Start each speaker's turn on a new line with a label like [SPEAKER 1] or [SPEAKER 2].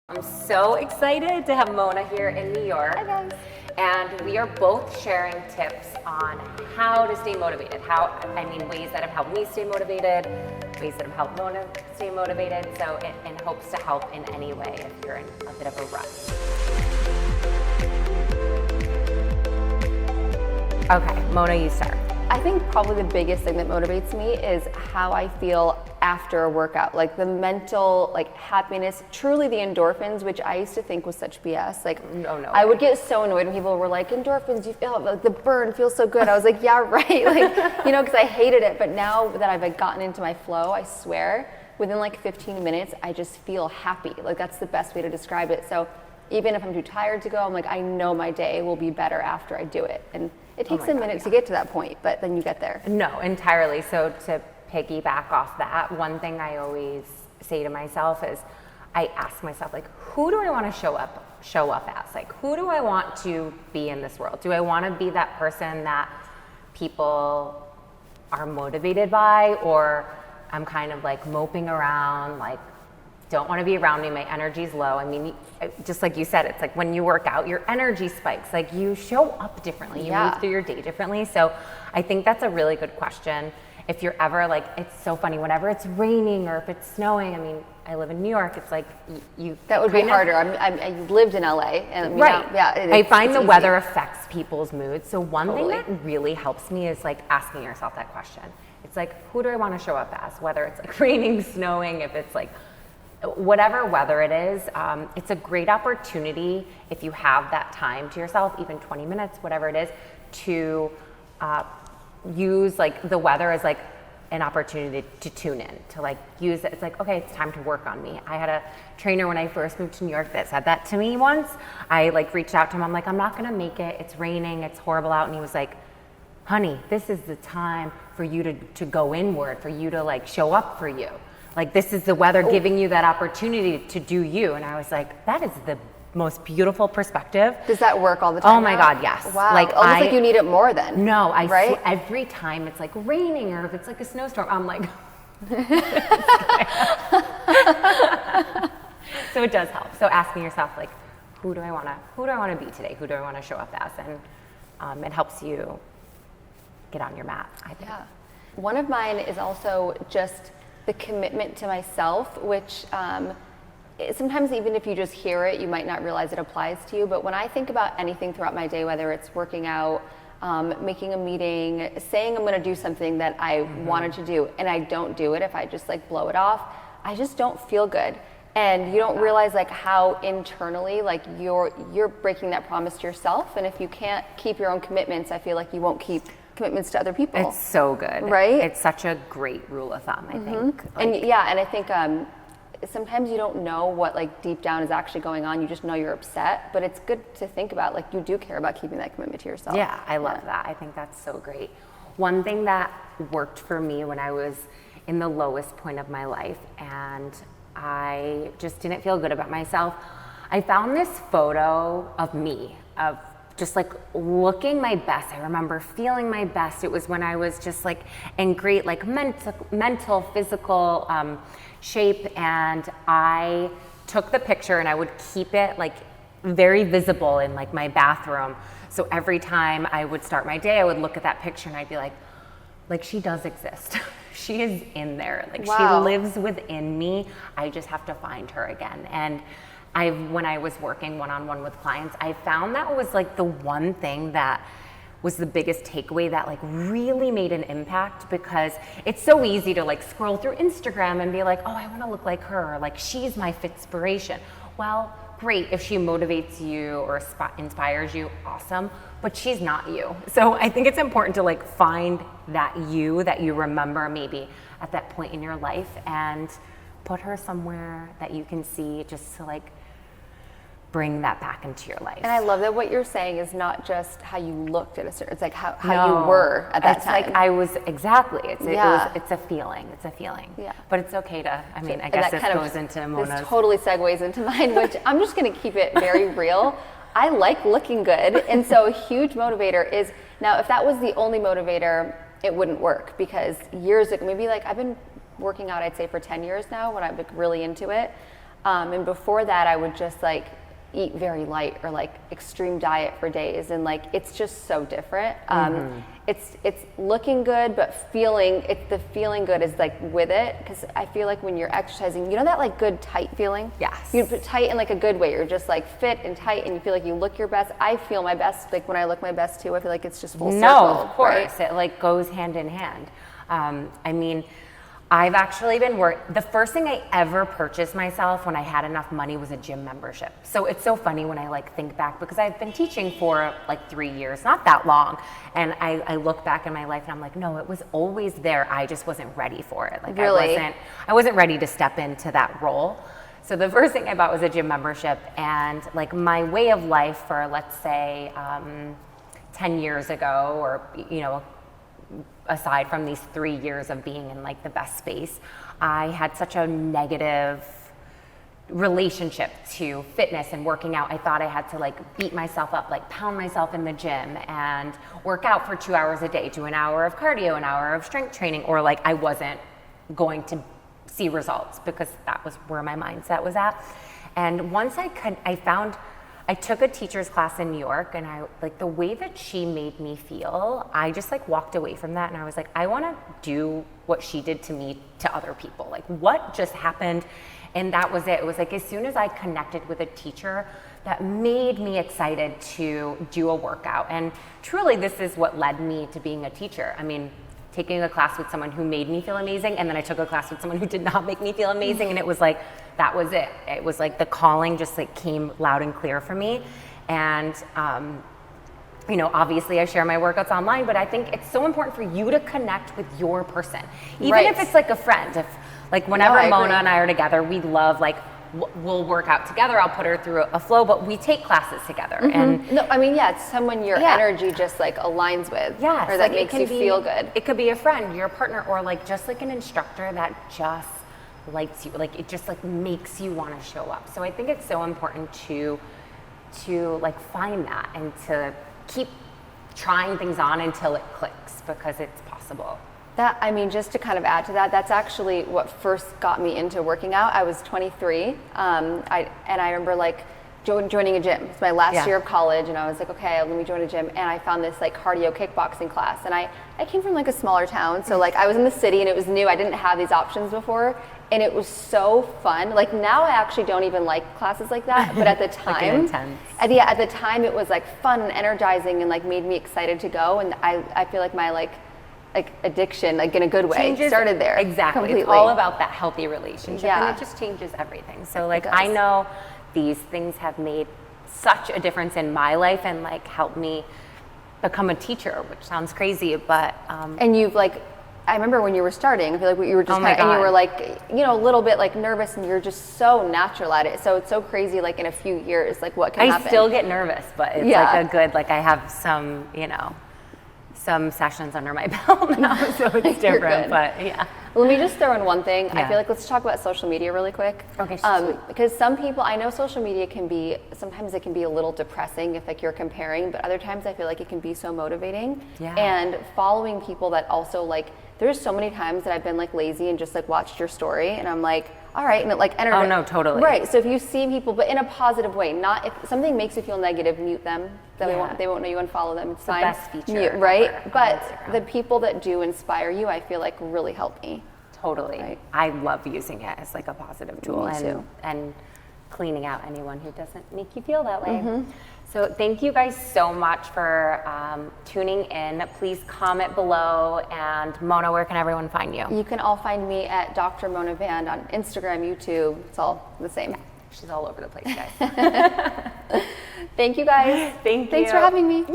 [SPEAKER 1] I'm so excited to have Mona here in New York.
[SPEAKER 2] Hi guys.
[SPEAKER 1] And we are both sharing tips on how to stay motivated. Ways that have helped me stay motivated, ways that have helped Mona stay motivated. So in hopes to help in any way if you're in a bit of a rut. Okay, Mona, you start.
[SPEAKER 2] I think probably the biggest thing that motivates me is how I feel after a workout, like the mental, happiness, truly the endorphins, which I used to think was such BS. I would get so annoyed when people were like, endorphins, you feel like the burn feels so good. I was like, yeah, right. Because I hated it. But now that I've gotten into my flow, I swear, within 15 minutes, I just feel happy. That's the best way to describe it. So even if I'm too tired to go, I'm I know my day will be better after I do it. And it takes a minute to get to that point, but then you get there.
[SPEAKER 1] No, entirely. So to piggyback off that, one thing I always say to myself is I ask myself, who do I want to show up as? Who do I want to be in this world? Do I want to be that person that people are motivated by, or I'm kind of moping around, don't want to be around me, my energy's low. Just like you said, it's when you work out, your energy spikes. You show up differently, you move through your day differently. So I think that's a really good question. If you're ever it's so funny, whenever it's raining or if it's snowing, I live in New York, it's you.
[SPEAKER 2] That would be harder. I lived in LA. And
[SPEAKER 1] right. I find the
[SPEAKER 2] easy.
[SPEAKER 1] weather affects people's moods. So one thing that really helps me is asking yourself that question. It's who do I want to show up as? Whether it's raining, snowing, if it's whatever weather it is, it's a great opportunity if you have that time to yourself, even 20 minutes, whatever it is, to use the weather as an opportunity to tune in, to use it. It's okay, it's time to work on me. I had a trainer when I first moved to New York that said that to me once. I reached out to him, I'm not gonna make it, it's raining, it's horrible out, and he was honey, this is the time for you to go inward, for you to show up for you. This is the weather giving you that opportunity to do you. And I was that is the most beautiful perspective.
[SPEAKER 2] Does that work all the time?
[SPEAKER 1] Oh my God, yes.
[SPEAKER 2] Wow. Almost you need it more then.
[SPEAKER 1] No,
[SPEAKER 2] right?
[SPEAKER 1] Every time it's raining or if it's a snowstorm, I'm So it does help. So asking yourself who do I want to be today? Who do I want to show up as? And it helps you get on your mat, I think.
[SPEAKER 2] Yeah. One of mine is also just the commitment to myself, which sometimes even if you just hear it, you might not realize it applies to you. But when I think about anything throughout my day, whether it's working out, making a meeting, saying I'm going to do something that I wanted to do, and I don't do it, if I just blow it off, I just don't feel good. And you don't realize how internally you're breaking that promise to yourself. And if you can't keep your own commitments, I feel you won't keep commitments to other people.
[SPEAKER 1] It's so good.
[SPEAKER 2] Right?
[SPEAKER 1] It's such a great rule of thumb, I think.
[SPEAKER 2] And I think sometimes you don't know what deep down is actually going on. You just know you're upset, but it's good to think about you do care about keeping that commitment to yourself.
[SPEAKER 1] Yeah, I love that. I think that's so great. One thing that worked for me when I was in the lowest point of my life and I just didn't feel good about myself, I found this photo of me, of just looking my best. I remember feeling my best. It was when I was just in great mental, physical shape, and I took the picture and I would keep it very visible in my bathroom. So every time I would start my day, I would look at that picture and I'd be she does exist. She is in there.
[SPEAKER 2] Wow.
[SPEAKER 1] She lives within me. I just have to find her again. And when I was working one-on-one with clients, I found that was the one thing that was the biggest takeaway that really made an impact, because it's so easy to scroll through Instagram and be oh, I want to look like her, or she's my fitspiration. Well, great, if she motivates you or inspires you, awesome, but she's not you. So I think it's important to find that you remember maybe at that point in your life and put her somewhere that you can see, just to bring that back into your life.
[SPEAKER 2] And I love that what you're saying is not just how you looked at a certain, it's how you were at that time.
[SPEAKER 1] I was, exactly. It's a feeling. It's a feeling.
[SPEAKER 2] Yeah.
[SPEAKER 1] But it's okay to, I guess this goes into Mona's.
[SPEAKER 2] This totally segues into mine, which I'm just going to keep it very real. I like looking good. And so a huge motivator is, now if that was the only motivator, it wouldn't work, because years ago, maybe I've been working out, I'd say for 10 years now, when I'm really into it. And before that, I would just like eat very light or like extreme diet for days, and like it's just so different. It's looking good, but the feeling good is like with it, because I feel like when you're exercising, you know that like good tight feeling?
[SPEAKER 1] Yes.
[SPEAKER 2] You put tight in like a good way. You're just like fit and tight, and you feel like you look your best. I feel my best like when I look my best too. I feel like it's just full circle.
[SPEAKER 1] No, of course,
[SPEAKER 2] right?
[SPEAKER 1] it like goes hand in hand. I mean, I've actually been the first thing I ever purchased myself when I had enough money was a gym membership. So it's so funny when I like think back, because I've been teaching for like 3 years, not that long. And I look back in my life and I'm like, no, it was always there. I just wasn't ready for it. Like
[SPEAKER 2] really?
[SPEAKER 1] I wasn't ready to step into that role. So the first thing I bought was a gym membership, and like my way of life for, let's say, 10 years ago, or, you know, aside from these 3 years of being in like the best space, I had such a negative relationship to fitness and working out. I thought I had to like beat myself up, like pound myself in the gym and work out for 2 hours a day, do an hour of cardio, an hour of strength training, or like I wasn't going to see results, because that was where my mindset was at. And once I took a teacher's class in New York, and I like the way that she made me feel, I just like walked away from that, and I was like, I want to do what she did to me to other people. Like, what just happened? And that was it. It was like, as soon as I connected with a teacher, that made me excited to do a workout. And truly, this is what led me to being a teacher. I mean, taking a class with someone who made me feel amazing, and then I took a class with someone who did not make me feel amazing, and it was like, that was it. It was like the calling just like came loud and clear for me. And you know, obviously I share my workouts online, but I think it's so important for you to connect with your person, even if it's like a friend. If like whenever Mona and I are together, we love like we'll work out together. I'll put her through a flow, but we take classes together. And
[SPEAKER 2] no, I mean, yeah, it's someone your energy just like aligns with,
[SPEAKER 1] yes,
[SPEAKER 2] or that makes you feel good.
[SPEAKER 1] It could be a friend, your partner, or like just like an instructor that just lights you, like it just like makes you want to show up. So I think it's so important to like find that and to keep trying things on until it clicks, because it's possible.
[SPEAKER 2] That, I mean, just to kind of add to that, that's actually what first got me into working out. I was 23, and I remember like joining a gym. It's my last year of college, and I was like, okay, let me join a gym. And I found this like cardio kickboxing class, and I came from like a smaller town, so like I was in the city and it was new. I didn't have these options before, and it was so fun. Like now I actually don't even like classes like that, but at the time, at the time it was like fun and energizing and like made me excited to go. And I feel like my like addiction, like in a good way, started there.
[SPEAKER 1] Exactly.
[SPEAKER 2] Completely.
[SPEAKER 1] It's all about that healthy relationship, and it just changes everything. So like I know these things have made such a difference in my life and like helped me become a teacher, which sounds crazy, but
[SPEAKER 2] and you've like, I remember when you were starting, I feel like you were just and you were like, you know, a little bit like nervous, and you're just so natural at it. So it's so crazy, like in a few years, like what can happen.
[SPEAKER 1] I still get nervous, but it's like a good, like I have some, you know, some sessions under my belt now, so it's different, but yeah.
[SPEAKER 2] Let me just throw in one thing. I feel like let's talk about social media really quick.
[SPEAKER 1] Okay,
[SPEAKER 2] because some people, I know social media sometimes it can be a little depressing if like you're comparing, but other times I feel like it can be so motivating.
[SPEAKER 1] Yeah.
[SPEAKER 2] And following people that also like, there's so many times that I've been like lazy and just like watched your story, and I'm like, all right, and it like
[SPEAKER 1] oh no, totally.
[SPEAKER 2] Right, so if you see people, but in a positive way, not if something makes you feel negative, mute them. They won't know you, unfollow them. It's fine.
[SPEAKER 1] The best feature,
[SPEAKER 2] mute, right? But the people that do inspire you, I feel like really help me.
[SPEAKER 1] Totally. Right. I love using it as like a positive tool, and cleaning out anyone who doesn't make you feel that way. So thank you guys so much for tuning in. Please comment below. And Mona, where can everyone find you?
[SPEAKER 2] You can all find me at Dr. Mona Vand on Instagram, YouTube. It's all the same.
[SPEAKER 1] Yeah, she's all over the place, guys.
[SPEAKER 2] Thank you guys.
[SPEAKER 1] Thanks
[SPEAKER 2] for having me.